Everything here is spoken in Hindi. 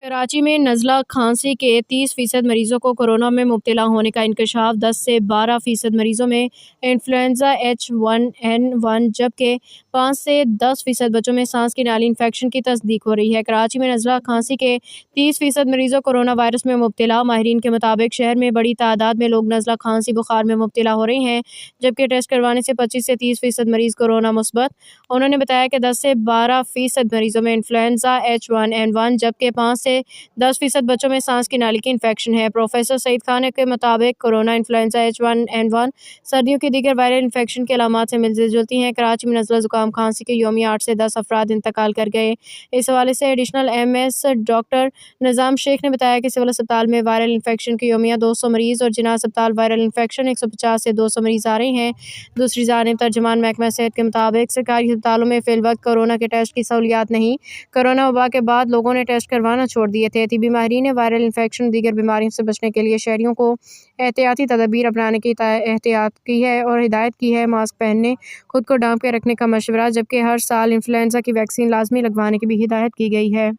कराची में नज़ला खांसी के 30% मरीजों को कोरोना में मुब्तला होने का इंकशाफ। 10 से 12% मरीजों में इन्फ्लुएंजा H1N1 जबकि 5 से 10% बच्चों में सांस की नाली इन्फेक्शन की तस्दीक हो रही है। कराची में नज़ला खांसी के 30% मरीजों कोरोना वायरस में मुब्तला। माहिरीन के मुताबिक शहर में बड़ी तादाद में लोग नज़ला खांसी बुखार में मुब्तला हो रहे हैं, जबकि टेस्ट करवाने से 25 से 30% मरीज कोरोना मुस्बत। उन्होंने बताया कि 10 से 12% मरीजों में इन्फ्लुएंजा H1N1 जबकि 5 से 10% बच्चों में सांस की नाली की इन्फेक्शन है। प्रोफेसर सईद खान के मुताबिक कोरोना इन्फ्लुएंजा H1N1 सर्दियों की दीगर वायरल इन्फेक्शन के अलामात से मिलती जुलती हैं। कराची में नज़ला जुकाम खांसी के योमिया 8 से 10 अफराद इंतकाल कर गए। इस हवाले से एडिशनल MS डॉक्टर निज़ाम शेख ने बताया कि सिविल अस्पताल में वायरल इन्फेक्शन के योमिया 200 मरीज और जिना अस्पताल वायरल इन्फेक्शन 150 से 200 मरीज आ रहे हैं। दूसरी जानिब तर्जुमान महकमा सेहत के मुताबिक सरकारी अस्पतालों में फिलवक्त कोरोना के टेस्ट की सहूलियात नहीं। कोरोना वबा के बाद लोगों ने टेस्ट करवाना छोड़ दिए थे। तिबी माहिरीन ने वायरल इन्फेक्शन दीगर बीमारियों से बचने के लिए शहरियों को एहतियाती तदबीर अपनाने की एहतियात की है और हिदायत की है। मास्क पहनने, खुद को ढांप के रखने का मशवरा, जबकि हर साल इन्फ्लुएंजा की वैक्सीन लाजमी लगवाने की भी हिदायत की गई है।